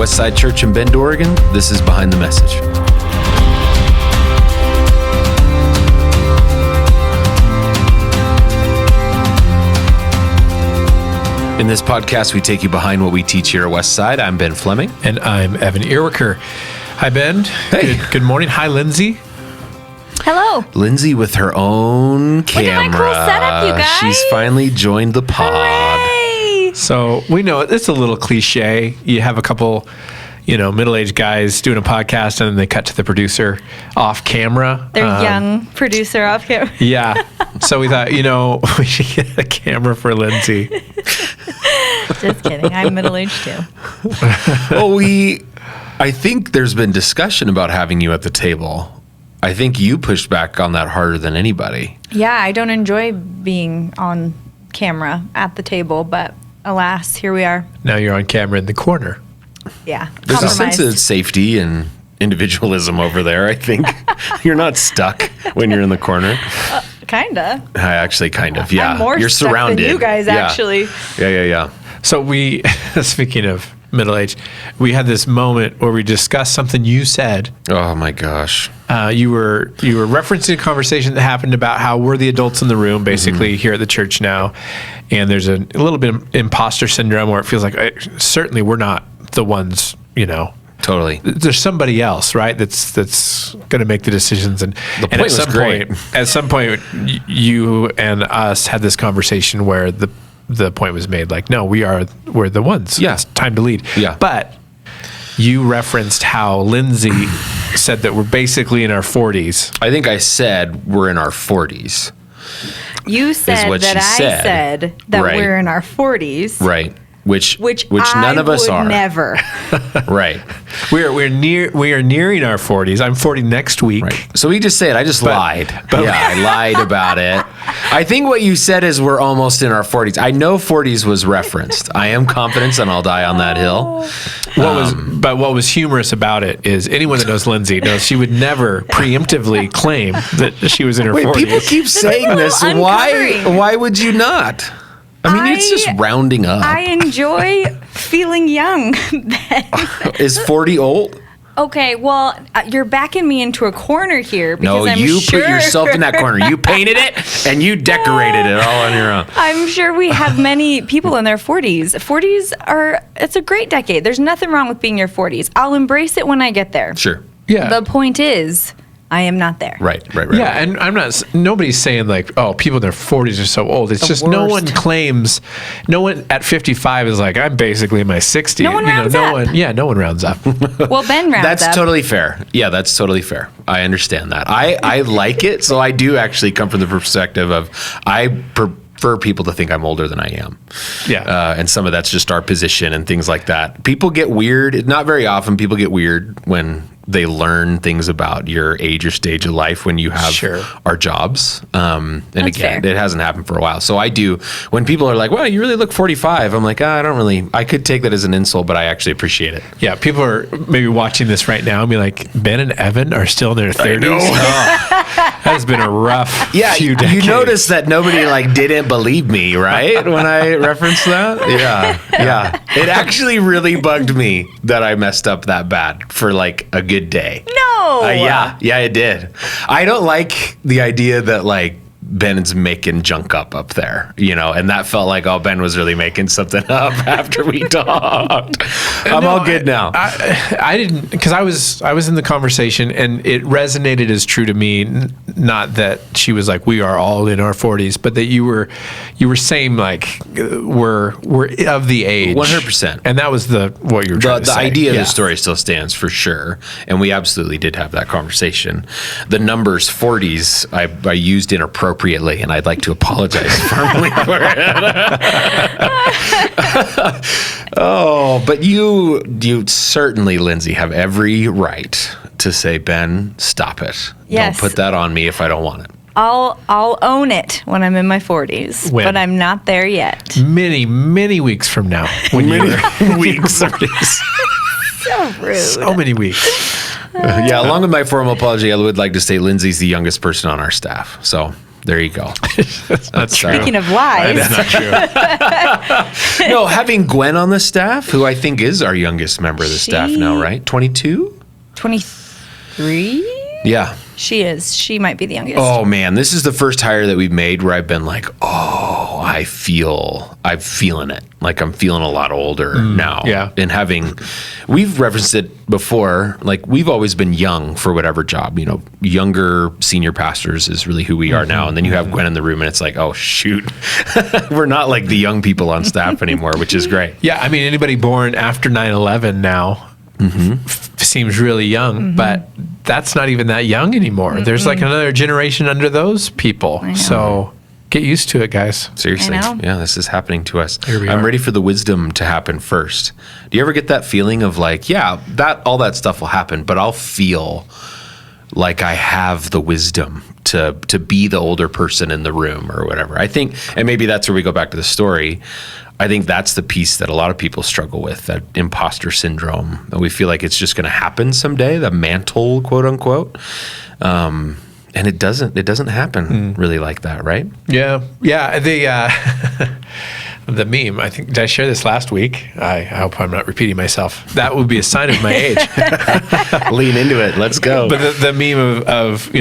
Westside Church in Bend, Oregon. This is Behind the Message. In this podcast, we take you behind what we teach here at Westside. I'm Ben Fleming. And I'm Evan Earwicker. Hi, Ben. Hey. Good morning. Hi, Lindsay. Hello. Lindsay with her own camera. Look at my cool setup, you guys. She's finally joined the pod. Hooray. So we know it's a little cliche. You have a couple, middle-aged guys doing a podcast, and then they cut to the producer off camera. Their young producer off camera. Yeah. So we thought, we should get a camera for Lindsay. Just kidding. I'm middle-aged too. Well, I think there's been discussion about having you at the table. I think you pushed back on that harder than anybody. Yeah, I don't enjoy being on camera at the table, but alas, here we are. Now you're on camera in the corner. Yeah. There's a sense of safety and individualism over there, I think. You're not stuck when you're in the corner. Kinda. Actually, kind of, yeah. I'm more you're stuck surrounded. than you guys, actually. Yeah. So we, speaking of middle-aged, we had this moment where we discussed something you said. Oh my gosh. You were referencing a conversation that happened about how we're the adults in the room, basically, here at the church now, and there's a little bit of imposter syndrome where it feels like certainly we're not the ones, Totally. There's somebody else, right? That's going to make the decisions, and the point was great. At some point, you and us had this conversation where the point was made, like, no, we're the ones. Yeah. It's time to lead. Yeah. But you referenced how Lindsay said that we're basically in our 40s. I think I said we're in our 40s. You said what that she said. said that Right. we're in our 40s. Right. Which I none of us would are. Never. Right. We are nearing our 40s. I'm 40 next week. Right. So we just say it. I just lied. I lied about it. I think what you said is we're almost in our 40s. I know 40s was referenced. I am confident, and I'll die on that hill. What was humorous about it is anyone that knows Lindsay knows she would never preemptively claim that she was in her 40s. People keep saying this. Why would you not? I mean, it's just rounding up. I enjoy feeling young. Is 40 old? Okay, well, you're backing me into a corner here because No, you put yourself in that corner. You painted it and you decorated it all on your own. I'm sure we have many people in their 40s. 40s it's a great decade. There's nothing wrong with being in your 40s. I'll embrace it when I get there. Sure. Yeah. The point is, I am not there. Right. Yeah, and nobody's saying like, oh, people in their 40s are so old. It's just no one at 55 is like, I'm basically in my 60s. No one rounds up. No one rounds up. Well, Ben rounds up. That's totally fair. Yeah, that's totally fair. I understand that. I like it, so I do actually come from the perspective of I prefer people to think I'm older than I am. Yeah. And some of that's just our position and things like that. People get weird. Not very often people get weird when they learn things about your age or stage of life when you have our jobs. And That's again, fair. it hasn't happened for a while. So I do, when people are like, well, you really look 45. I'm like, I could take that as an insult, but I actually appreciate it. Yeah, people are maybe watching this right now and be like, Ben and Evan are still in their 30s. That has been a rough few decades. You noticed that nobody didn't believe me, right? When I referenced that? Yeah. It actually really bugged me that I messed up that bad for a good day. No. Yeah, it did. I don't like the idea that Ben's making junk up there, and that felt like, oh, Ben was really making something up after we talked. I'm all good now. I didn't, because I was in the conversation and it resonated as true to me. Not that she was like, we are all in our 40s, but that you were saying we're of the age 100%. and that was what you were trying to say. The idea of the story still stands for sure, and we absolutely did have that conversation. The numbers 40s I used inappropriately, and I'd like to apologize firmly for it. Oh, but you certainly, Lindsay, have every right to say, Ben, stop it. Yes. Don't put that on me if I don't want it. I'll own it when I'm in my 40s, but I'm not there yet. Many weeks from now, when you're weeks. So rude. So many weeks. Along with my formal apology, I would like to state Lindsay's the youngest person on our staff. So There you go. That's true. Speaking of lies, That's not true. No, having Gwen on the staff, who I think is our youngest member of the staff now, right? 22? 23? Yeah. She is. She might be the youngest. Oh man, this is the first hire that we've made where I've been like, oh, I'm feeling it. Like I'm feeling a lot older now. yeah. And we've referenced it before, like we've always been young for whatever job, younger senior pastors is really who we are now. And then you have Gwen in the room and it's like, oh shoot, we're not like the young people on staff anymore, which is great. Yeah, I mean, anybody born after 9/11 now seems really young, but that's not even that young anymore. There's like another generation under those people. So get used to it, guys. Seriously. I know. Yeah, this is happening to us. Here we I'm are. ready for the wisdom to happen first. Do you ever get that feeling of like, yeah, all that stuff will happen, but I'll feel like I have the wisdom to be the older person in the room or whatever. I think, and maybe that's where we go back to the story. I think that's the piece that a lot of people struggle with, that imposter syndrome. And we feel like it's just going to happen someday, the mantle, quote unquote. And it doesn't happen really like that, right? Yeah. The meme, I think, did I share this last week? I hope I'm not repeating myself. That would be a sign of my age. Lean into it. Let's go. But the meme of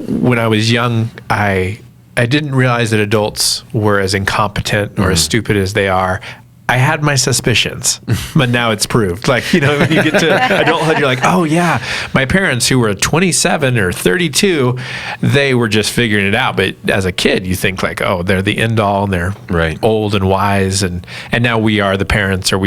when I was young, I didn't realize that adults were as incompetent or as stupid as they are. I had my suspicions, but now it's proved. Like, when you get to adulthood, you're like, oh yeah, my parents who were 27 or 32, they were just figuring it out. But as a kid, you think like, oh, they're the end all and they're Right. old and wise. And now we are the parents and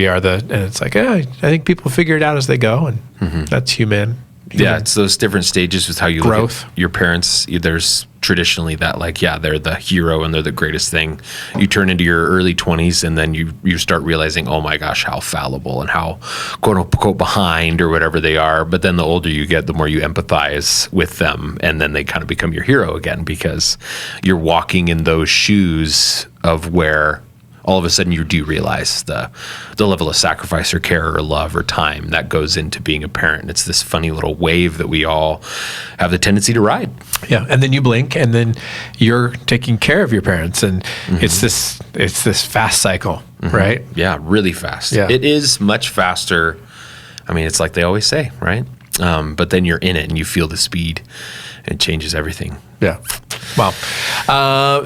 it's like, I think people figure it out as they go. And that's human. Yeah, it's those different stages with how you Growth. look at your parents. There's traditionally that like, yeah, they're the hero and they're the greatest thing. You turn into your early 20s and then you start realizing, oh my gosh, how fallible and how quote unquote behind or whatever they are. But then the older you get, the more you empathize with them. And then they kind of become your hero again because you're walking in those shoes of where all of a sudden you do realize the level of sacrifice or care or love or time that goes into being a parent. It's this funny little wave that we all have the tendency to ride. Yeah, and then you blink, and then you're taking care of your parents, and it's this fast cycle, right? Yeah, really fast. Yeah. It is much faster. I mean, it's like they always say, right? But then you're in it and you feel the speed. It changes everything. Yeah. Wow.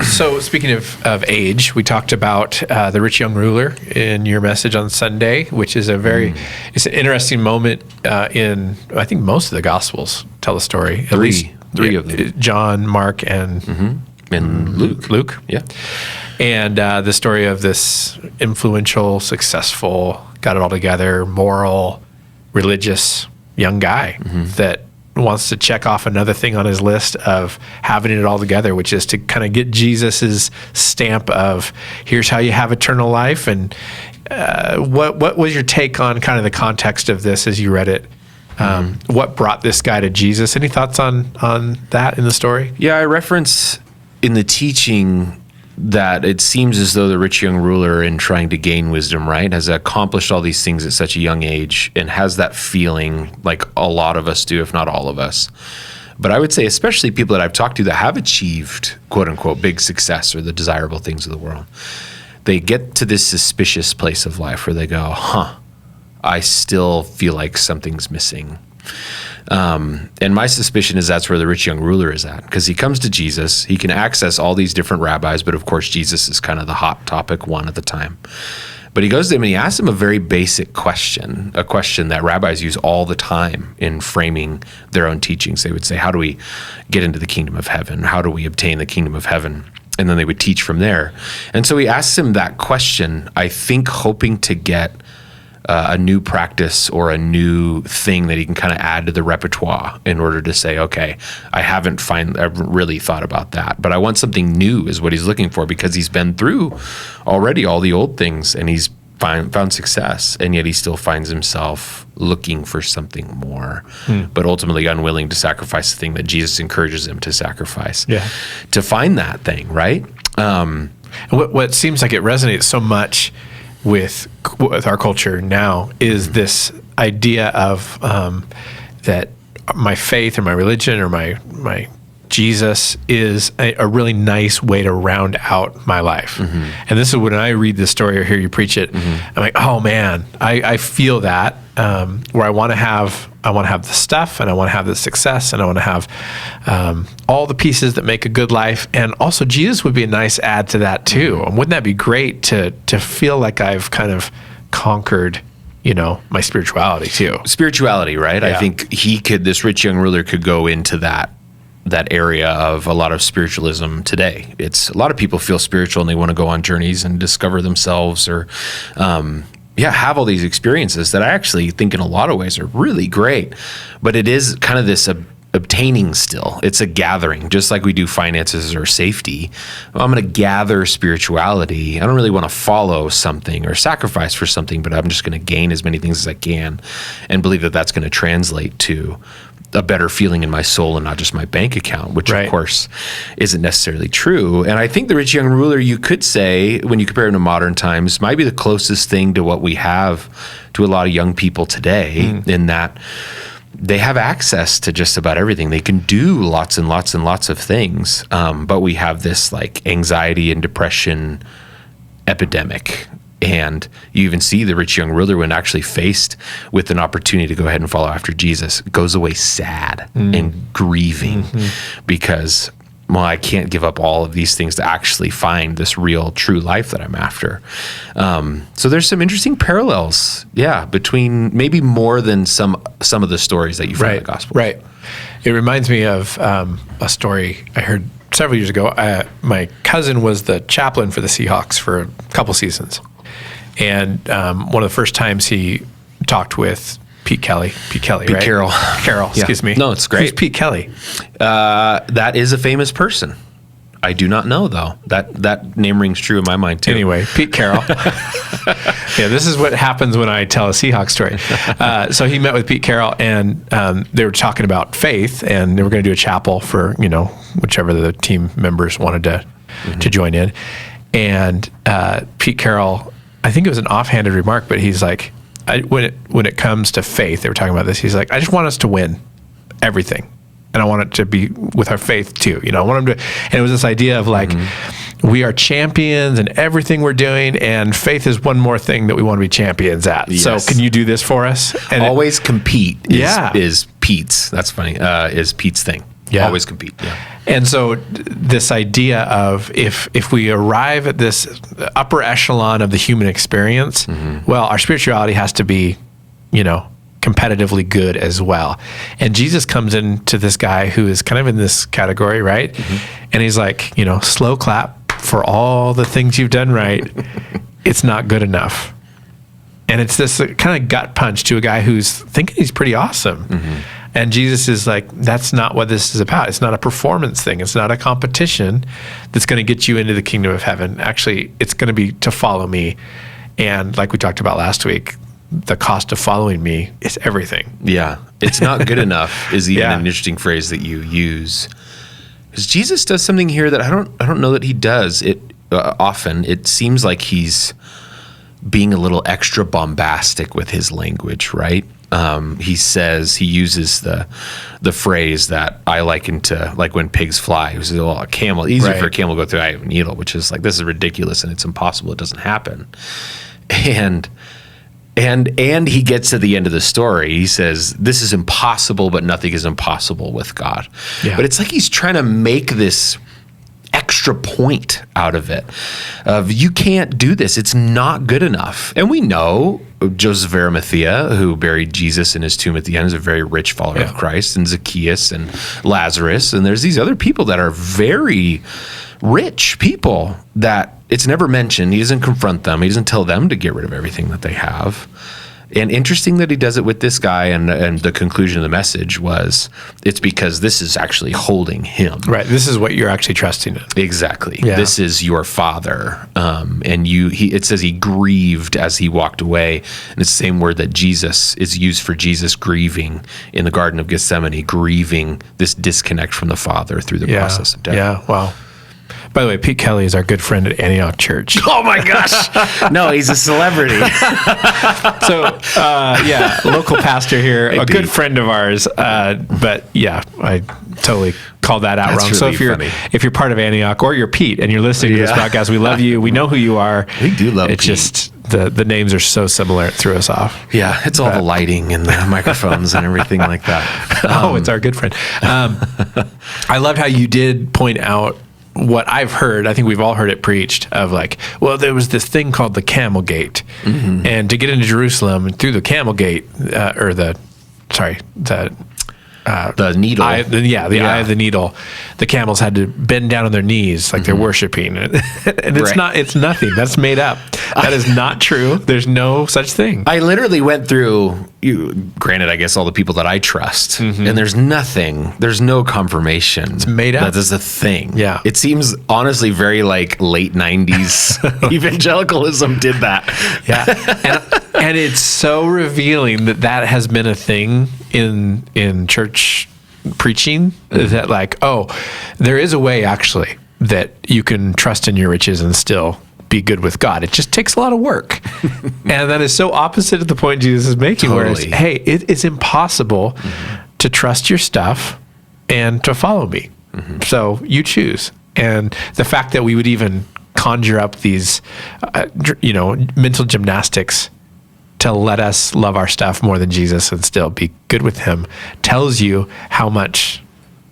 So speaking of age, we talked about the rich young ruler in your message on Sunday, which is it's an interesting moment in, I think most of the Gospels tell the story. At least Three of them. John, Mark, and And Luke. Yeah. And the story of this influential, successful, got it all together, moral, religious young guy that wants to check off another thing on his list of having it all together, which is to kind of get Jesus's stamp of here's how you have eternal life. And what was your take on kind of the context of this as you read it? What brought this guy to Jesus? Any thoughts on that in the story? Yeah, I reference in the teaching that it seems as though the rich young ruler, in trying to gain wisdom, right, has accomplished all these things at such a young age and has that feeling like a lot of us do, if not all of us. But I would say, especially people that I've talked to that have achieved, quote unquote, big success or the desirable things of the world, they get to this suspicious place of life where they go, I still feel like something's missing. And my suspicion is that's where the rich young ruler is at, because he comes to Jesus. He can access all these different rabbis, but of course, Jesus is kind of the hot topic one at the time. But he goes to him and he asks him a very basic question, a question that rabbis use all the time in framing their own teachings. They would say, how do we get into the kingdom of heaven? How do we obtain the kingdom of heaven? And then they would teach from there. And so he asks him that question, I think hoping to get a new practice or a new thing that he can kind of add to the repertoire in order to say, okay, I haven't really thought about that, but I want something new is what he's looking for, because he's been through already all the old things and he's found success, and yet he still finds himself looking for something more, but ultimately unwilling to sacrifice the thing that Jesus encourages him to sacrifice to find that thing, right? And what seems like it resonates so much with our culture now is this idea of that my faith or my religion or my Jesus is a really nice way to round out my life. And this is when I read this story or hear you preach it, I'm like, oh man, I feel that, where I want to have the stuff, and I want to have the success, and I want to have all the pieces that make a good life. And also Jesus would be a nice add to that too. And wouldn't that be great to feel like I've kind of conquered, my spirituality too. Spirituality, right? Yeah. I think this rich young ruler could go into that area of a lot of spiritualism today. It's a lot of people feel spiritual and they want to go on journeys and discover themselves, or have all these experiences that I actually think in a lot of ways are really great. But it is kind of this obtaining still. It's a gathering, just like we do finances or safety. I'm going to gather spirituality. I don't really want to follow something or sacrifice for something, but I'm just going to gain as many things as I can and believe that that's going to translate to a better feeling in my soul and not just my bank account, which Right. of course isn't necessarily true. And I think the rich young ruler, you could say, when you compare him to modern times, might be the closest thing to what we have to a lot of young people today, in that they have access to just about everything. They can do lots and lots and lots of things. But we have this like anxiety and depression epidemic. And you even see the rich young ruler, when actually faced with an opportunity to go ahead and follow after Jesus, goes away sad and grieving because, well, I can't give up all of these things to actually find this real, true life that I'm after. So there's some interesting parallels, between maybe more than some of the stories that you find in the gospel. Right. It reminds me of a story I heard several years ago. My cousin was the chaplain for the Seahawks for a couple seasons. And one of the first times he talked with Pete Carroll, excuse me. No, it's great. Who's Pete Kelly? That is a famous person. I do not know, though. That name rings true in my mind, too. Anyway, Pete Carroll. This is what happens when I tell a Seahawks story. So he met with Pete Carroll, and they were talking about faith, and they were going to do a chapel for, whichever the team members wanted to join in. And Pete Carroll, I think it was an offhanded remark, but he's like, when it comes to faith, they were talking about this, he's like, I just want us to win everything. And I want it to be with our faith too. I want them to, and it was this idea of like, we are champions in everything we're doing, and faith is one more thing that we want to be champions at. Yes. So can you do this for us? And always compete is Pete's. That's funny. Is Pete's thing. Yeah. Always compete. Yeah. And so this idea of if we arrive at this upper echelon of the human experience, well, our spirituality has to be, competitively good as well. And Jesus comes into this guy who is kind of in this category, right? And he's like, slow clap for all the things you've done right. It's not good enough. And it's this kind of gut punch to a guy who's thinking he's pretty awesome. And Jesus is like, that's not what this is about. It's not a performance thing. It's not a competition that's going to get you into the kingdom of heaven. Actually, it's going to be to follow me. And like we talked about last week, the cost of following me is everything. Yeah. It's not good enough is even an interesting phrase that you use. Because Jesus does something here that I don't know that he does it often. It seems like he's being a little extra bombastic with his language, right? He uses the phrase that I liken to like when pigs fly. He says, "Well, a camel, easier for a camel to go through the eye of a needle," which is like, this is ridiculous and it's impossible. It doesn't happen. And he gets to the end of the story. He says, this is impossible, but nothing is impossible with God. Yeah. But it's like he's trying to make this extra point out of it of you can't do this. It's not good enough. And we know Joseph of Arimathea, who buried Jesus in his tomb at the end, is a very rich follower of Christ, and Zacchaeus and Lazarus. And there's these other people that are very rich people that it's never mentioned. He doesn't confront them. He doesn't tell them to get rid of everything that they have. And interesting that he does it with this guy, and the conclusion of the message was, it's because this is actually holding him. Right. This is what you're actually trusting in. Exactly. Yeah. This is your father. And it says he grieved as he walked away. And it's the same word that Jesus is used for Jesus grieving in the Garden of Gethsemane, grieving this disconnect from the Father through the process of death. Yeah. Wow. By the way, Pete Kelly is our good friend at Antioch Church. Oh my gosh. No, he's a celebrity. So, local pastor here, a good friend of ours. But yeah, I totally called that out wrong. So if you're part of Antioch or you're Pete and you're listening to this podcast, we love you. We know who you are. We do love It's Pete. just the names are so similar, it threw us off. Yeah, it's all the lighting and the microphones and everything like that. It's our good friend. I loved how you did point out what I've heard. I think we've all heard it preached of like, well, there was this thing called the Camel Gate, and to get into Jerusalem and through the Camel Gate, the needle. eye of the needle, the camels had to bend down on their knees like they're worshiping, and it's nothing. That's made up. That is not true. There's no such thing. I literally went through, granted, I guess all the people that I trust, and there's no confirmation. It's made up. That is a thing. Yeah. It seems honestly very like late 90s evangelicalism did that. Yeah. And it's so revealing that has been a thing in church preaching, that like, oh, there is a way actually that you can trust in your riches and still be good with God. It just takes a lot of work. And that is so opposite of the point Jesus is making, where it's, hey, it is impossible to trust your stuff and to follow me. So you choose. And the fact that we would even conjure up these, mental gymnastics to let us love our stuff more than Jesus and still be good with him tells you how much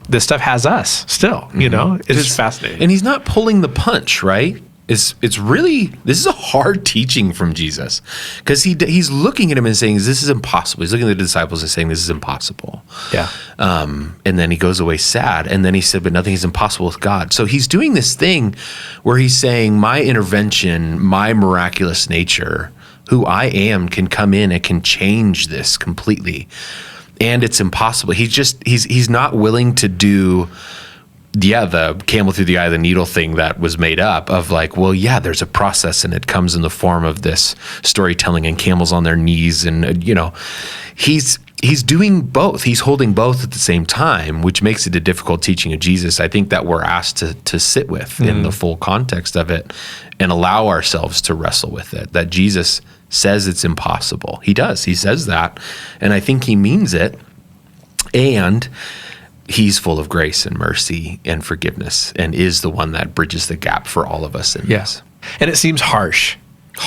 this stuff has us still, It's fascinating. And he's not pulling the punch, right? It's really, this is a hard teaching from Jesus, because he's looking at him and saying, this is impossible. He's looking at the disciples and saying, this is impossible. Yeah. And then he goes away sad. And then he said, but nothing is impossible with God. So he's doing this thing where he's saying, my intervention, my miraculous nature, who I am, can come in and can change this completely. And it's impossible. He's not willing to do the camel through the eye of the needle thing that was made up of like, well, yeah, there's a process and it comes in the form of this storytelling and camels on their knees. And, he's doing both. He's holding both at the same time, which makes it a difficult teaching of Jesus. I think that we're asked to sit with in the full context of it and allow ourselves to wrestle with it, that Jesus says it's impossible. He does. He says that. And I think he means it. And he's full of grace and mercy and forgiveness, and is the one that bridges the gap for all of us in this. And it seems harsh,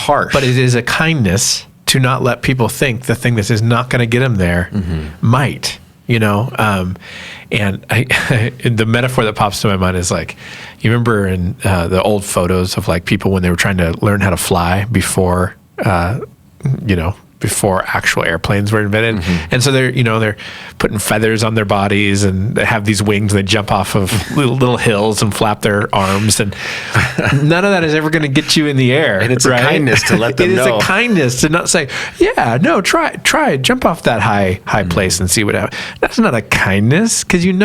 but it is a kindness to not let people think the thing that is not going to get them there might, and the metaphor that pops to my mind is like, you remember in the old photos of like people when they were trying to learn how to fly before actual airplanes were invented. And so they're putting feathers on their bodies and they have these wings and they jump off of little hills and flap their arms, and none of that is ever going to get you in the air. And it's a kindness to let them know. It is a kindness to not say, try, jump off that high place and see what happens. That's not a kindness, because it's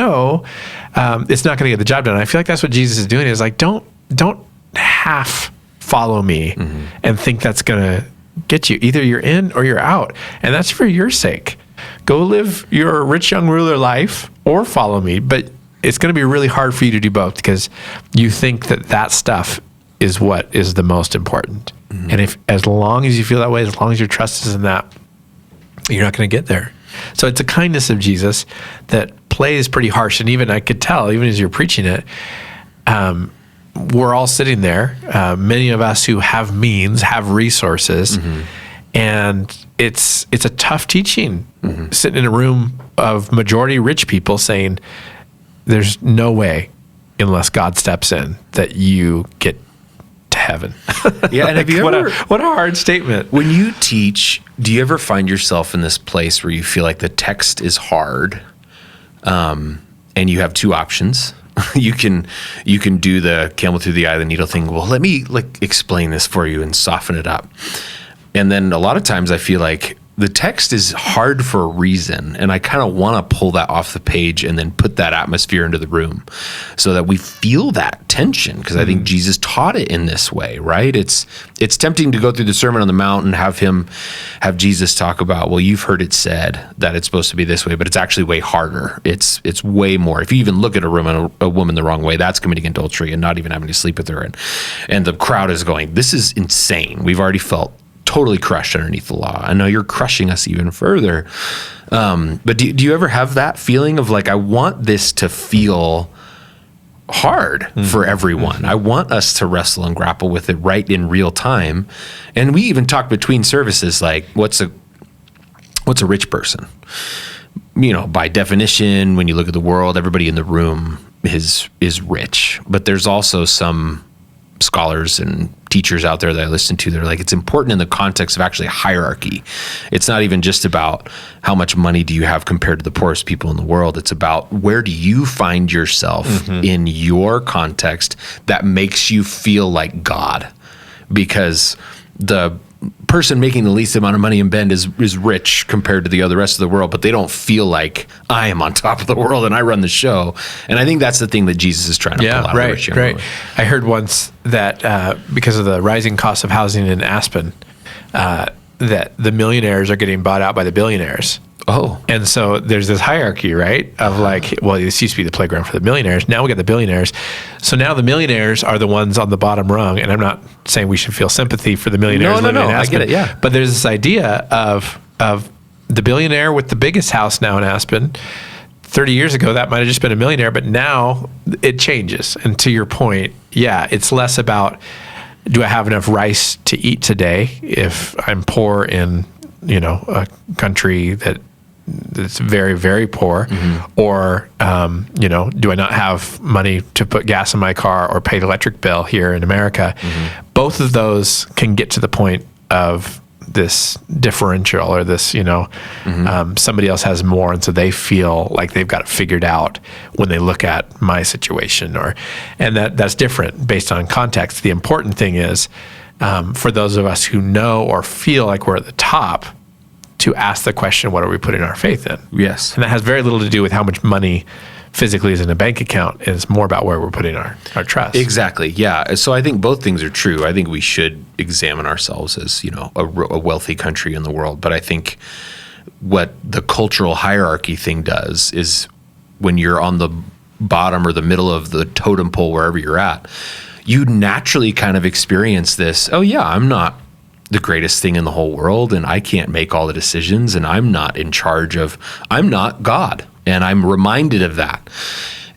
not going to get the job done. I feel like that's what Jesus is doing, is like, don't half follow me and think that's going to get you. Either you're in or you're out, and that's for your sake. Go live your rich young ruler life or follow me, but it's going to be really hard for you to do both, because you think that stuff is what is the most important. And if, as long as you feel that way, as long as your trust is in that, you're not going to get there. So it's a kindness of Jesus that plays pretty harsh. And even I could tell, even as you're preaching it, we're all sitting there, many of us who have means, have resources, and it's a tough teaching, sitting in a room of majority rich people saying, there's no way, unless God steps in, that you get to heaven. Yeah, and have you ever, what a hard statement. When you teach, do you ever find yourself in this place where you feel like the text is hard, and you have two options? You can do the camel through the eye of the needle thing. Well, let me explain this for you and soften it up. And then a lot of times I feel like the text is hard for a reason, and I kind of want to pull that off the page and then put that atmosphere into the room so that we feel that tension, because I think Jesus taught it in this way, right? It's tempting to go through the Sermon on the Mount and have Jesus talk about, well, you've heard it said that it's supposed to be this way, but it's actually way harder. It's way more. If you even look at a woman the wrong way, that's committing adultery and not even having to sleep with her. And the crowd is going, this is insane. We've already felt totally crushed underneath the law. I know you're crushing us even further. But do you ever have that feeling of like, I want this to feel hard for everyone. I want us to wrestle and grapple with it right in real time. And we even talk between services, like what's a rich person? You know, by definition, when you look at the world, everybody in the room is rich. But there's also some scholars and teachers out there that I listen to, they're like, it's important in the context of actually hierarchy. It's not even just about how much money do you have compared to the poorest people in the world. It's about where do you find yourself in your context that makes you feel like God, because the person making the least amount of money in Bend is rich compared to the rest of the world, but they don't feel like I am on top of the world and I run the show. And I think that's the thing that Jesus is trying to pull out of the rich young ruler. I heard once that because of the rising cost of housing in Aspen, that the millionaires are getting bought out by the billionaires. Oh. And so there's this hierarchy, right? Of like, well, this used to be the playground for the millionaires. Now we got the billionaires. So now the millionaires are the ones on the bottom rung. And I'm not saying we should feel sympathy for the millionaires living in Aspen. I get it, yeah. But there's this idea of the billionaire with the biggest house now in Aspen. 30 years ago, that might have just been a millionaire, but now it changes. And to your point, yeah, it's less about, do I have enough rice to eat today if I'm poor in, a country that's very, very poor, or, do I not have money to put gas in my car or pay the electric bill here in America? Both of those can get to the point of this differential, or this, somebody else has more, and so they feel like they've got it figured out when they look at my situation, and that's different based on context. The important thing is, for those of us who know or feel like we're at the top, to ask the question, what are we putting our faith in? Yes. And that has very little to do with how much money physically is in a bank account. It's more about where we're putting our trust. Exactly. Yeah. So I think both things are true. I think we should examine ourselves as, a wealthy country in the world. But I think what the cultural hierarchy thing does is, when you're on the bottom or the middle of the totem pole, wherever you're at, you naturally kind of experience this, oh yeah, I'm not the greatest thing in the whole world, and I can't make all the decisions, and I'm not in charge of, I'm not God. And I'm reminded of that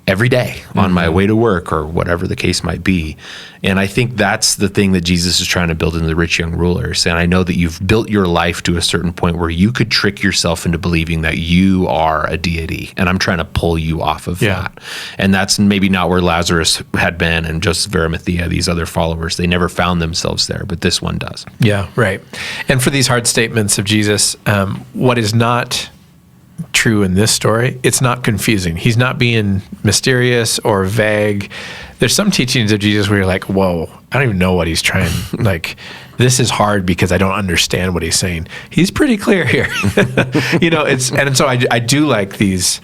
every day on my way to work, or whatever the case might be. And I think that's the thing that Jesus is trying to build into the rich young rulers. And I know that you've built your life to a certain point where you could trick yourself into believing that you are a deity. And I'm trying to pull you off of that. And that's maybe not where Lazarus had been, and Joseph of Arimathea, these other followers. They never found themselves there, but this one does. Yeah, right. And for these hard statements of Jesus, what is not true in this story, it's not confusing. He's not being mysterious or vague. There's some teachings of Jesus where you're like, whoa, I don't even know what he's trying. Like, this is hard because I don't understand what he's saying. He's pretty clear here. And so I do like these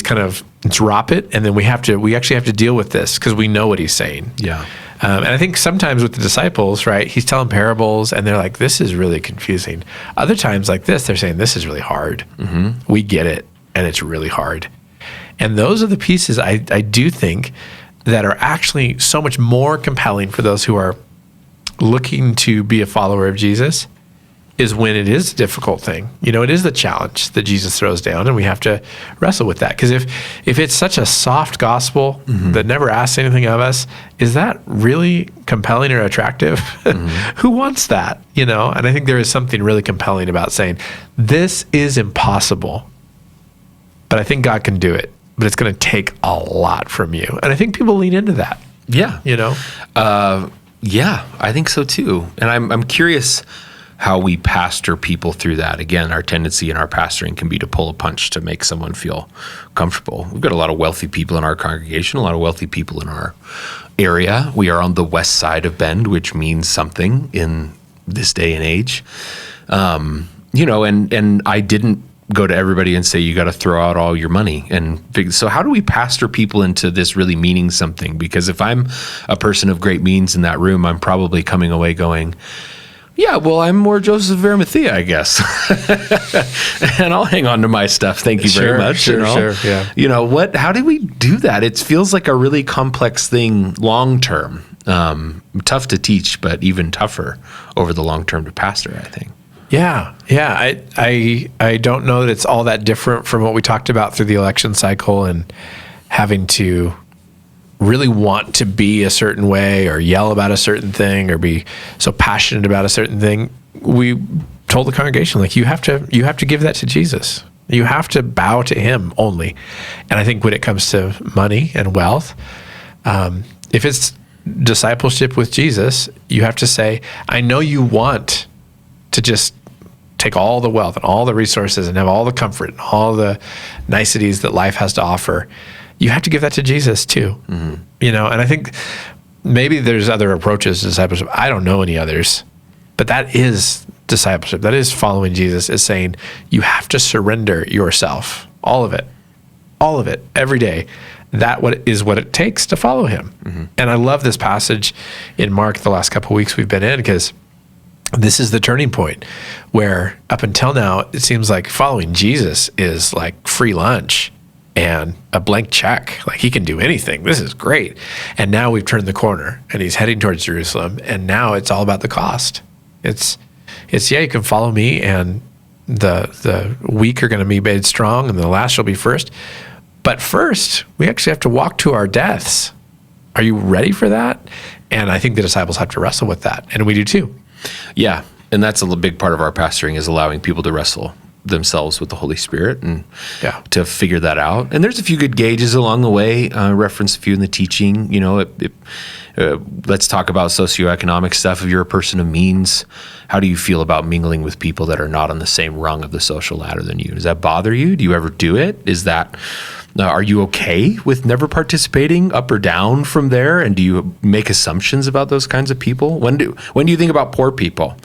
kind of drop it, and then we actually have to deal with this because we know what he's saying. Yeah. And I think sometimes with the disciples, right, he's telling parables and they're like, this is really confusing. Other times like this, they're saying, this is really hard. We get it, and it's really hard. And those are the pieces I do think that are actually so much more compelling for those who are looking to be a follower of Jesus, is when it is a difficult thing. It is the challenge that Jesus throws down, and we have to wrestle with that. Because if it's such a soft gospel that never asks anything of us, is that really compelling or attractive? Who wants that? And I think there is something really compelling about saying, this is impossible, but I think God can do it, but it's going to take a lot from you. And I think people lean into that. Yeah. Yeah, I think so too. And I'm curious how we pastor people through that. Again, our tendency in our pastoring can be to pull a punch to make someone feel comfortable. We've got a lot of wealthy people in our congregation, a lot of wealthy people in our area. We are on the Westside of Bend, which means something in this day and age. and I didn't go to everybody and say, you got to throw out all your money. So how do we pastor people into this really meaning something? Because if I'm a person of great means in that room, I'm probably coming away going, yeah, well, I'm more Joseph of Arimathea, I guess. And I'll hang on to my stuff. Thank you very much. Sure, yeah. How do we do that? It feels like a really complex thing long term. Tough to teach, but even tougher over the long term to pastor, I think. Yeah. I don't know that it's all that different from what we talked about through the election cycle and having to really want to be a certain way or yell about a certain thing or be so passionate about a certain thing. We told the congregation, like, you have to give that to Jesus. You have to bow to him only. And I think when it comes to money and wealth, if it's discipleship with Jesus, you have to say, I know you want to just take all the wealth and all the resources and have all the comfort and all the niceties that life has to offer. You have to give that to Jesus too. Mm-hmm. And I think maybe there's other approaches to discipleship. I don't know any others, but that is discipleship. That is following Jesus, is saying you have to surrender yourself, all of it, every day. That is what it takes to follow him. Mm-hmm. And I love this passage in Mark the last couple of weeks we've been in, because this is the turning point where up until now, it seems like following Jesus is like free lunch and a blank check. Like, he can do anything. This is great. And now we've turned the corner and he's heading towards Jerusalem. And now it's all about the cost. It's you can follow me, and the weak are going to be made strong and the last shall be first. But first, we actually have to walk to our deaths. Are you ready for that? And I think the disciples have to wrestle with that. And we do too. Yeah, and that's a big part of our pastoring, is allowing people to wrestle themselves with the Holy Spirit and to figure that out. And there's a few good gauges along the way. Reference a few in the teaching. Let's talk about socioeconomic stuff. If you're a person of means, how do you feel about mingling with people that are not on the same rung of the social ladder than you? Does that bother you? Do you ever do it? Are you okay with never participating up or down from there? And do you make assumptions about those kinds of people? When do you think about poor people?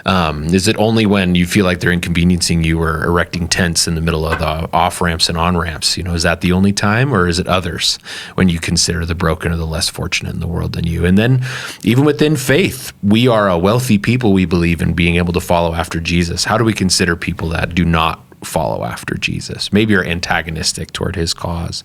Is it only when you feel like they're inconveniencing you or erecting tents in the middle of the off ramps and on ramps? Is that the only time, or is it others when you consider the broken or the less fortunate in the world than you? And then even within faith, we are a wealthy people. We believe in being able to follow after Jesus. How do we consider people that do not follow after Jesus, maybe are antagonistic toward his cause,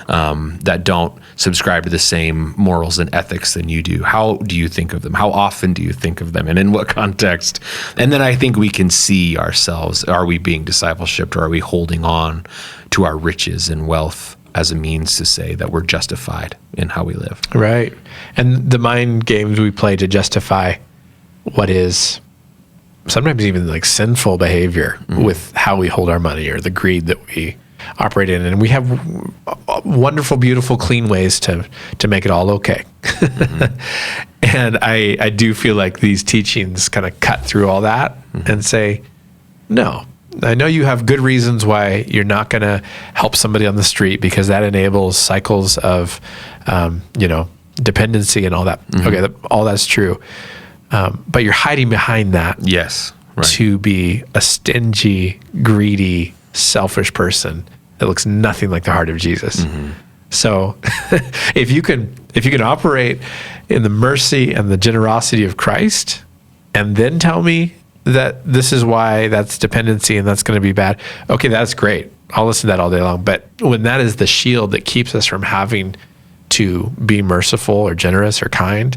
that don't subscribe to the same morals and ethics than you do? How do you think of them? How often do you think of them, and in what context? And then I think we can see ourselves. Are we being discipleshiped, or are we holding on to our riches and wealth as a means to say that we're justified in how we live? Right. And the mind games we play to justify what is sometimes even like sinful behavior with how we hold our money, or the greed that we operate in. And we have wonderful, beautiful, clean ways to make it all okay. And I do feel like these teachings kind of cut through all that and say, no, I know you have good reasons why you're not going to help somebody on the street, because that enables cycles of, dependency and all that. Okay, all that's true. But you're hiding behind that. Yes. Right. To be a stingy, greedy, selfish person that looks nothing like the heart of Jesus. So if you can operate in the mercy and the generosity of Christ, and then tell me that this is why that's dependency and that's going to be bad, okay, that's great. I'll listen to that all day long. But when that is the shield that keeps us from having to be merciful or generous or kind,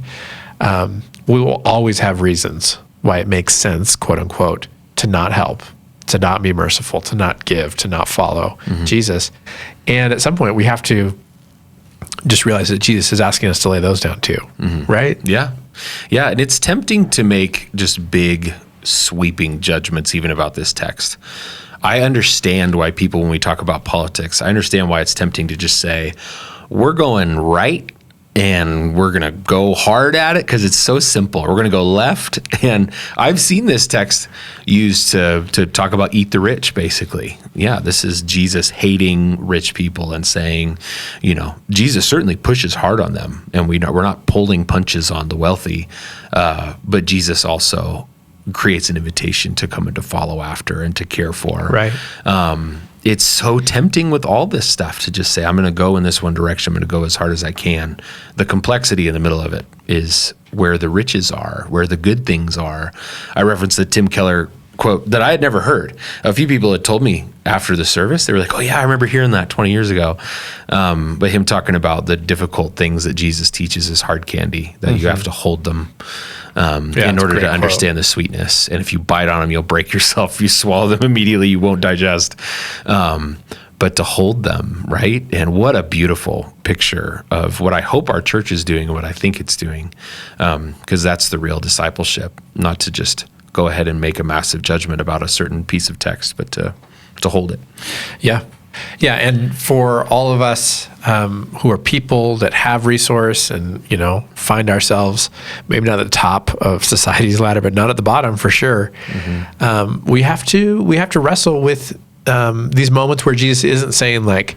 we will always have reasons why it makes sense, quote unquote, to not help, to not be merciful, to not give, to not follow Jesus. And at some point, we have to just realize that Jesus is asking us to lay those down too, right? Yeah. Yeah. And it's tempting to make just big, sweeping judgments even about this text. I understand why people, when we talk about politics, I understand why it's tempting to just say, we're going right and we're going to go hard at it because it's so simple. We're going to go left. And I've seen this text used to talk about eat the rich, basically. Yeah, this is Jesus hating rich people and saying, Jesus certainly pushes hard on them. And we're not pulling punches on the wealthy. But Jesus also creates an invitation to come and to follow after and to care for. Right. It's so tempting with all this stuff to just say, I'm going to go in this one direction. I'm going to go as hard as I can. The complexity in the middle of it is where the riches are, where the good things are. I referenced the Tim Keller quote that I had never heard. A few people had told me after the service, they were like, oh yeah, I remember hearing that 20 years ago. But him talking about the difficult things that Jesus teaches is hard candy, that you have to hold them in order to understand the sweetness. And if you bite on them, you'll break yourself. If you swallow them immediately, you won't digest. But to hold them, right? And what a beautiful picture of what I hope our church is doing and what I think it's doing. Because that's the real discipleship, not to just go ahead and make a massive judgment about a certain piece of text, but to hold it. Yeah. Yeah. And for all of us who are people that have resource and, find ourselves maybe not at the top of society's ladder, but not at the bottom for sure. We have to wrestle with these moments where Jesus isn't saying like,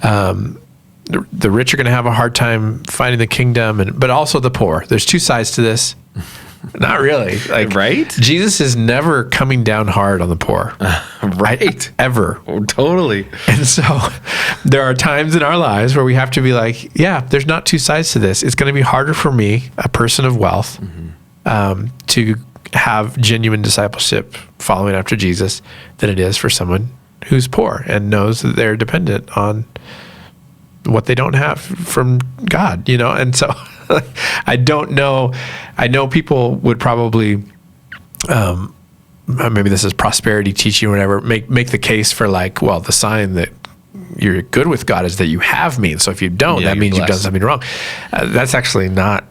the rich are going to have a hard time finding the kingdom, but also the poor. There's two sides to this. Not really. Like, right? Jesus is never coming down hard on the poor. Right. Ever. Oh, totally. And so there are times in our lives where we have to be like, yeah, there's not two sides to this. It's going to be harder for me, a person of wealth, to have genuine discipleship following after Jesus than it is for someone who's poor and knows that they're dependent on what they don't have from God, And so I don't know. I know people would probably, maybe this is prosperity teaching or whatever, make the case for like, well, the sign that you're good with God is that you have me. And so if you don't, that means you've done something wrong. That's actually not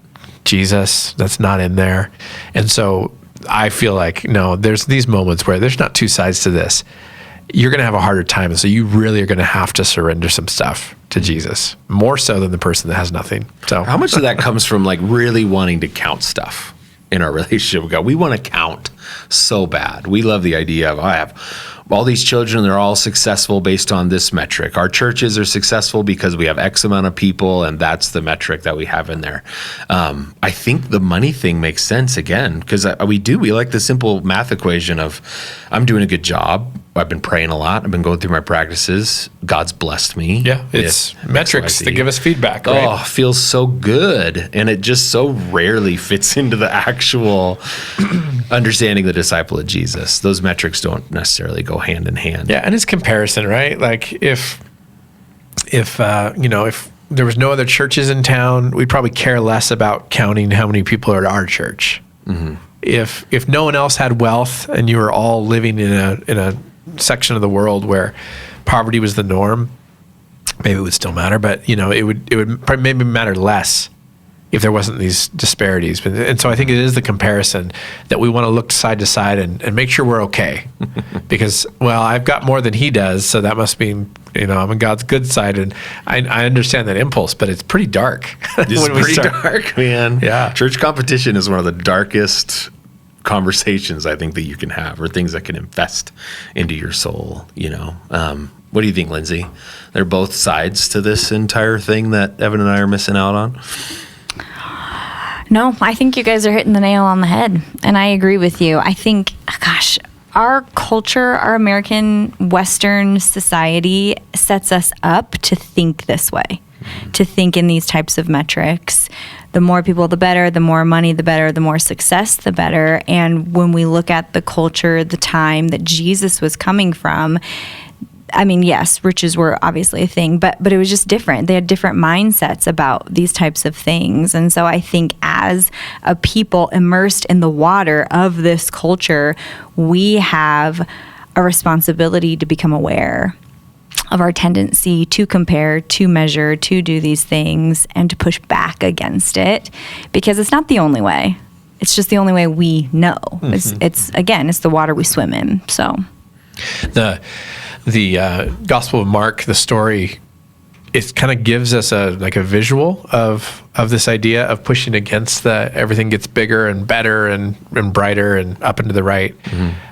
Jesus. That's not in there. And so I feel like, no, there's these moments where there's not two sides to this. You're going to have a harder time. And so you really are going to have to surrender some stuff to Jesus, more so than the person that has nothing. So how much of that comes from like really wanting to count stuff in our relationship with God? We want to count so bad. We love the idea of, I have all these children, they're all successful based on this metric. Our churches are successful because we have X amount of people, and that's the metric that we have in there. I think the money thing makes sense again, because we like the simple math equation of, I'm doing a good job. I've been praying a lot. I've been going through my practices. God's blessed me. Yeah, it's metrics that give us feedback, right? Oh, feels so good. And it just so rarely fits into the actual understanding the disciple of Jesus. Those metrics don't necessarily go hand in hand. Yeah, and it's comparison, right? Like if there was no other churches in town, we'd probably care less about counting how many people are at our church. If no one else had wealth and you were all living in a section of the world where poverty was the norm, maybe it would still matter, but it would probably maybe matter less if there wasn't these disparities. And so I think it is the comparison that we want to look side to side and make sure we're okay. Because, well, I've got more than he does, so that must mean, I'm on God's good side. And I understand that impulse, but it's pretty dark. It's pretty dark, man. Yeah. Church competition is one of the darkest conversations I think that you can have, or things that can infest into your soul, What do you think, Lindsay? There are both sides to this entire thing that Evan and I are missing out on. No, I think you guys are hitting the nail on the head, and I agree with you. I think, our culture, our American Western society sets us up to think this way, to think in these types of metrics. The more people, the better. The more money, the better. The more success, the better. And when we look at the culture, the time that Jesus was coming from, I mean, yes, riches were obviously a thing, but it was just different. They had different mindsets about these types of things. And so I think as a people immersed in the water of this culture, we have a responsibility to become aware of our tendency to compare, to measure, to do these things, and to push back against it, because it's not the only way. It's just the only way we know. It's the water we swim in. So the Gospel of Mark, the story, it kind of gives us a visual of this idea of pushing against everything gets bigger and better and brighter and up and to the right.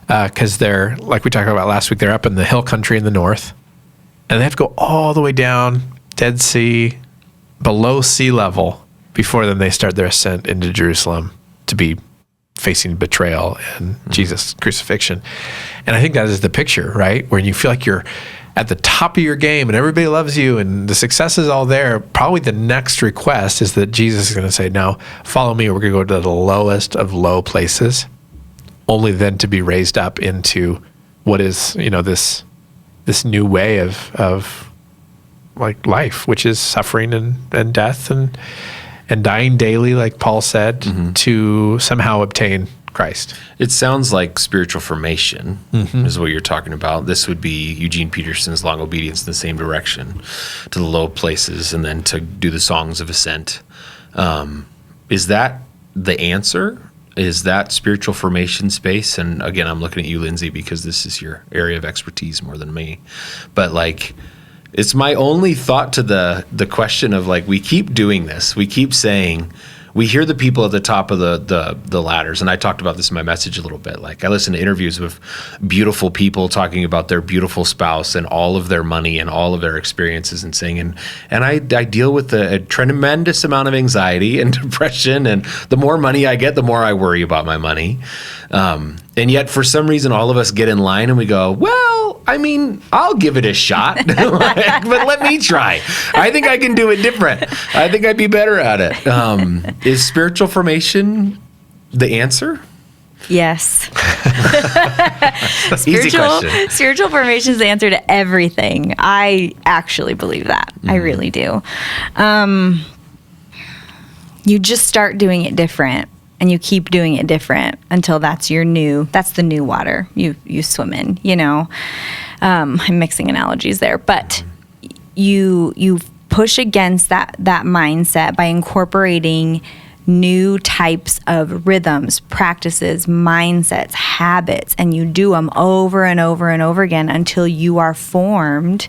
Because they're, like we talked about last week, they're up in the hill country in the north, and they have to go all the way down, Dead Sea, below sea level, before then they start their ascent into Jerusalem to be facing betrayal and Jesus' crucifixion. And I think that is the picture, right? Where you feel like you're at the top of your game and everybody loves you and the success is all there. Probably the next request is that Jesus is going to say, now follow me. We're going to go to the lowest of low places, only then to be raised up into what is, this new way of like life, which is suffering and death and dying daily, like Paul said, to somehow obtain Christ. It sounds like spiritual formation is what you're talking about. This would be Eugene Peterson's long obedience in the same direction, to the low places, and then to do the songs of ascent. Is that the answer? Is that spiritual formation space? And again, I'm looking at you, Lindsay, because this is your area of expertise more than me. But like, it's my only thought to the question of like, we keep doing this. We keep saying, we hear the people at the top of the ladders, and I talked about this in my message a little bit. Like, I listen to interviews with beautiful people talking about their beautiful spouse and all of their money and all of their experiences, and saying, and I deal with a tremendous amount of anxiety and depression, and the more money I get, the more I worry about my money. And yet, for some reason, all of us get in line and we go, well, I mean, I'll give it a shot, but let me try. I think I can do it different. I think I'd be better at it. Is spiritual formation the answer? Yes. Easy question. Spiritual formation is the answer to everything. I actually believe that. I really do. You just start doing it different. And you keep doing it different until that's the new water you swim in, I'm mixing analogies there, but you push against that mindset by incorporating new types of rhythms, practices, mindsets, habits, and you do them over and over and over again until you are formed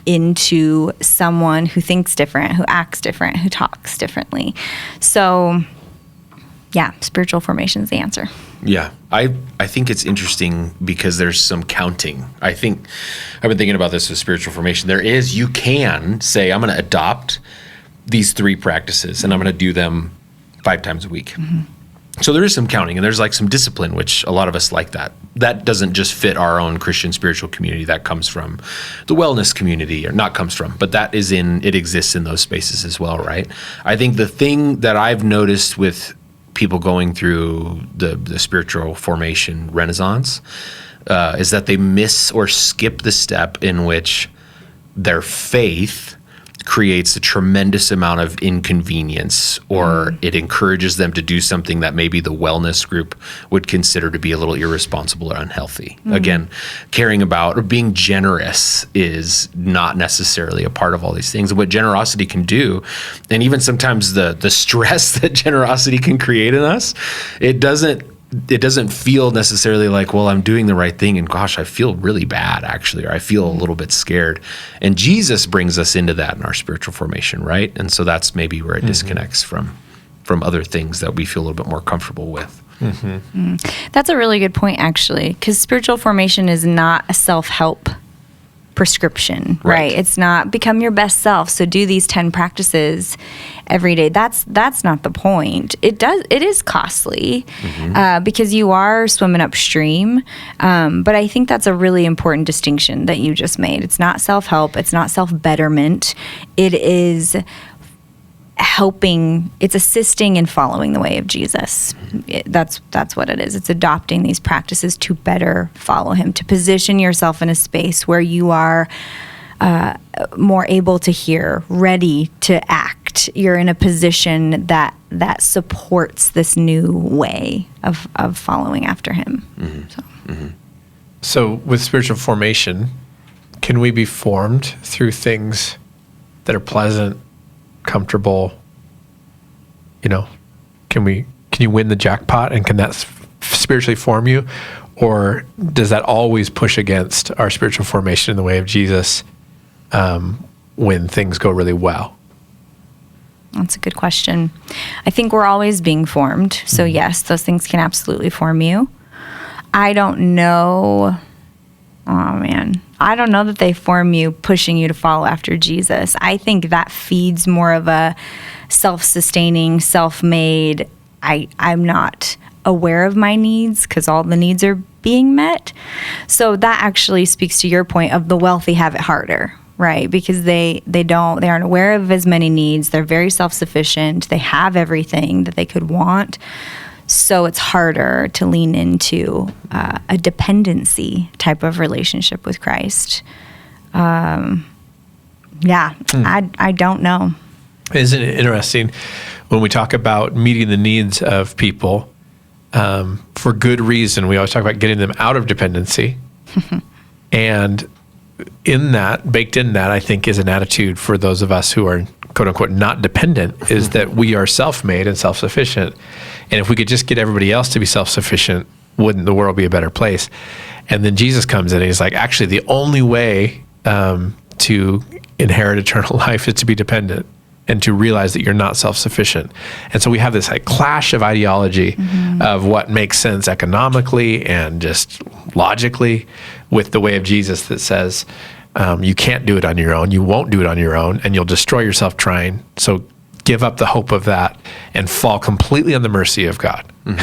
into someone who thinks different, who acts different, who talks differently. So yeah, spiritual formation is the answer. Yeah, I think it's interesting because there's some counting. I think I've been thinking about this with spiritual formation. You can say, I'm going to adopt these 3 practices and I'm going to do them 5 times a week. So there is some counting, and there's like some discipline, which a lot of us like that. That doesn't just fit our own Christian spiritual community. That comes from the wellness community, or not comes from, but it exists in those spaces as well, right? I think the thing that I've noticed with people going through the spiritual formation renaissance is that they miss or skip the step in which their faith creates a tremendous amount of inconvenience, or it encourages them to do something that maybe the wellness group would consider to be a little irresponsible or unhealthy. Again, caring about or being generous is not necessarily a part of all these things. And what generosity can do, and even sometimes the stress that generosity can create in us, it doesn't feel necessarily like, well, I'm doing the right thing, and gosh, I feel really bad actually, or I feel a little bit scared. And Jesus brings us into that in our spiritual formation, right? And so that's maybe where it disconnects from other things that we feel a little bit more comfortable with. That's a really good point, actually, because spiritual formation is not a self-help prescription, right? It's not become your best self, so do these 10 practices every day. That's not the point. It is costly because you are swimming upstream, but I think that's a really important distinction that you just made. It's not self-help, it's not self-betterment, it is helping, it's assisting in following the way of Jesus. That's what it is. It's adopting these practices to better follow him, to position yourself in a space where you are more able to hear, ready to act. You're in a position that supports this new way of following after him. So with spiritual formation, can we be formed through things that are pleasant, comfortable? Can you win the jackpot, and can that spiritually form you, or does that always push against our spiritual formation in the way of Jesus when things go really well? That's a good question. I think we're always being formed. So yes, those things can absolutely form you. I don't know. Oh man. I don't know that they form you pushing you to follow after Jesus. I think that feeds more of a self-sustaining, self-made, I'm not aware of my needs because all the needs are being met. So that actually speaks to your point of the wealthy have it harder, right? Because they aren't aware of as many needs. They're very self-sufficient. They have everything that they could want. So it's harder to lean into a dependency type of relationship with Christ. I don't know. Isn't it interesting when we talk about meeting the needs of people for good reason? We always talk about getting them out of dependency. And baked in that, I think, is an attitude for those of us who are, quote unquote, not dependent, is that we are self-made and self-sufficient. And if we could just get everybody else to be self-sufficient, wouldn't the world be a better place? And then Jesus comes in and he's like, actually, the only way to inherit eternal life is to be dependent and to realize that you're not self-sufficient. And so we have this like clash of ideology of what makes sense economically and just logically with the way of Jesus that says, you can't do it on your own, you won't do it on your own, and you'll destroy yourself trying. So give up the hope of that and fall completely on the mercy of God. And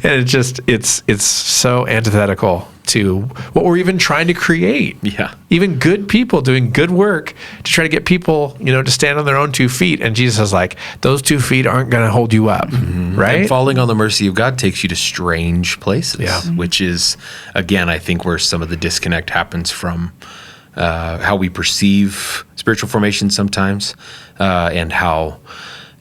it's so antithetical to what we're even trying to create. Yeah. Even good people doing good work to try to get people, to stand on their own 2 feet. And Jesus is like, those 2 feet aren't going to hold you up, right? And falling on the mercy of God takes you to strange places, which is, again, I think where some of the disconnect happens from how we perceive spiritual formation sometimes, and how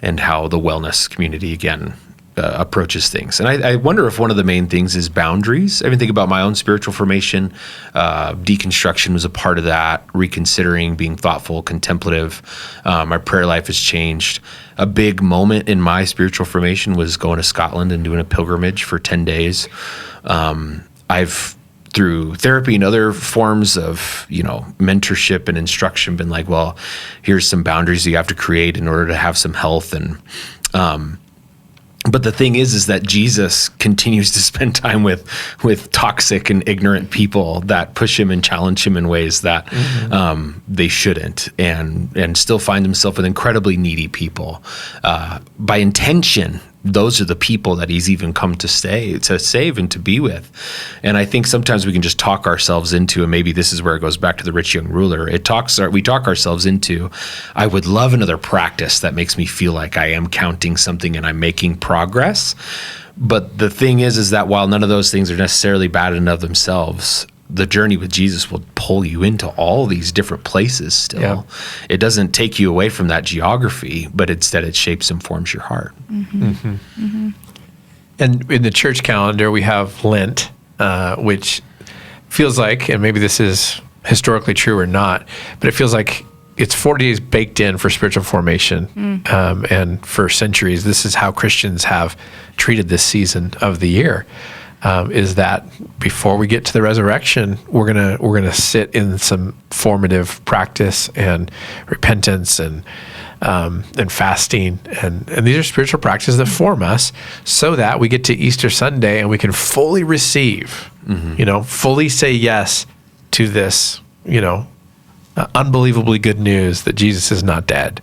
the wellness community again approaches things. And I wonder if one of the main things is boundaries. I even think about my own spiritual formation. Deconstruction was a part of that. Reconsidering, being thoughtful, contemplative. My prayer life has changed. A big moment in my spiritual formation was going to Scotland and doing a pilgrimage for 10 days. I've, through therapy and other forms of, mentorship and instruction, been like, well, here's some boundaries you have to create in order to have some health. And, but the thing is that Jesus continues to spend time with toxic and ignorant people that push him and challenge him in ways that they shouldn't, and still find himself with incredibly needy people. By intention, those are the people that he's even come to save and to be with. And I think sometimes we can just talk ourselves into, and maybe this is where it goes back to the rich young ruler. We talk ourselves into, I would love another practice that makes me feel like I am counting something and I'm making progress. But the thing is that while none of those things are necessarily bad in and of themselves, the journey with Jesus will pull you into all these different places still. Yeah. It doesn't take you away from that geography, but instead it shapes and forms your heart. And in the church calendar, we have Lent, which feels like, and maybe this is historically true or not, but it feels like it's 40 days baked in for spiritual formation. And for centuries, this is how Christians have treated this season of the year. Is that before we get to the resurrection, we're gonna sit in some formative practice and repentance and fasting, and these are spiritual practices that form us, so that we get to Easter Sunday and we can fully receive, fully say yes to this, unbelievably good news that Jesus is not dead,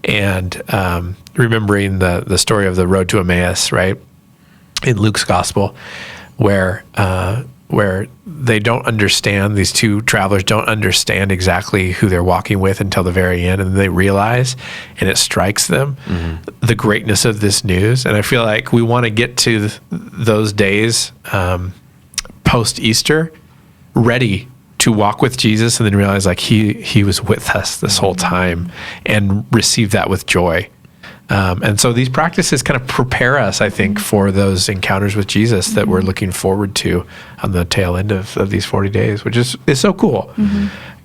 and remembering the story of the road to Emmaus, right? In Luke's gospel, where they don't understand, these 2 travelers don't understand exactly who they're walking with until the very end, and they realize, and it strikes them, the greatness of this news. And I feel like we want to get to those days post-Easter ready to walk with Jesus, and then realize like he was with us this whole time, and receive that with joy. And so these practices kind of prepare us, I think, for those encounters with Jesus that we're looking forward to on the tail end of these 40 days, which is so cool.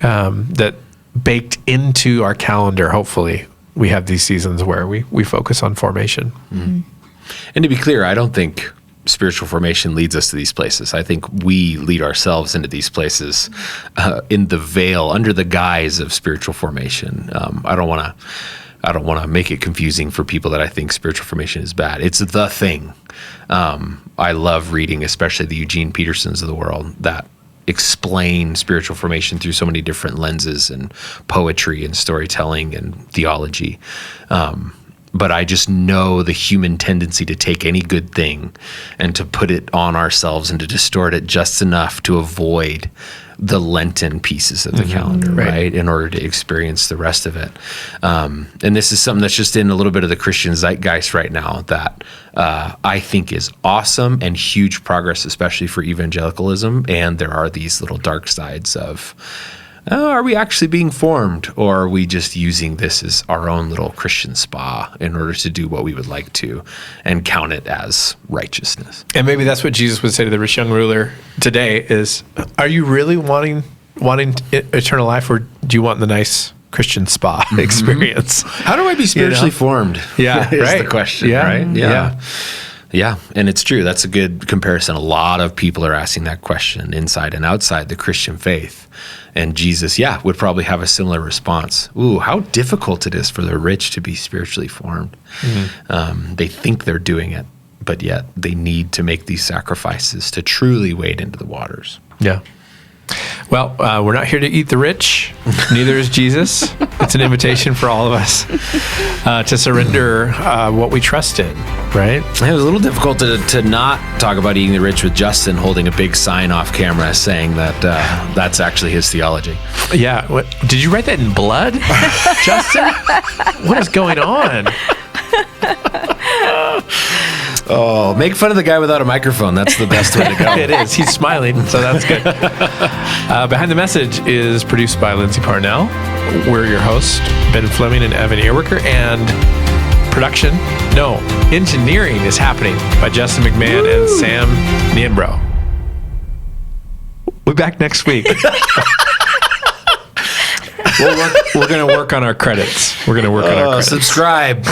That baked into our calendar, hopefully, we have these seasons where we focus on formation. And to be clear, I don't think spiritual formation leads us to these places. I think we lead ourselves into these places in the veil, under the guise of spiritual formation. I don't want to make it confusing for people that I think spiritual formation is bad. It's the thing. I love reading, especially the Eugene Petersons of the world, that explain spiritual formation through so many different lenses, and poetry and storytelling and theology. But I just know the human tendency to take any good thing and to put it on ourselves and to distort it just enough to avoid the Lenten pieces of the calendar, right? In order to experience the rest of it. And this is something that's just in a little bit of the Christian zeitgeist right now that I think is awesome and huge progress, especially for evangelicalism. And there are these little dark sides of, are we actually being formed, or are we just using this as our own little Christian spa in order to do what we would like to and count it as righteousness? And maybe that's what Jesus would say to the rich young ruler today is, are you really wanting eternal life, or do you want the nice Christian spa experience? How do I be spiritually formed? Yeah, is right. the question, right? Yeah, and it's true. That's a good comparison. A lot of people are asking that question inside and outside the Christian faith. And Jesus, would probably have a similar response. Ooh, how difficult it is for the rich to be spiritually formed. They think they're doing it, but yet they need to make these sacrifices to truly wade into the waters. Yeah. Well, we're not here to eat the rich. Neither is Jesus. It's an invitation for all of us to surrender what we trust in, right? It was a little difficult to not talk about eating the rich with Justin holding a big sign off camera saying that that's actually his theology. Yeah. Did you write that in blood, Justin? What is going on? Oh, make fun of the guy without a microphone. That's the best way to go. It is. He's smiling, so that's good. Behind the Message is produced by Lindsay Parnell. We're your hosts, Ben Fleming and Evan Earwicker, and engineering is happening by Justin McMahon and Sam Niembro. We'll be back next week. We're going to work on our credits. Subscribe.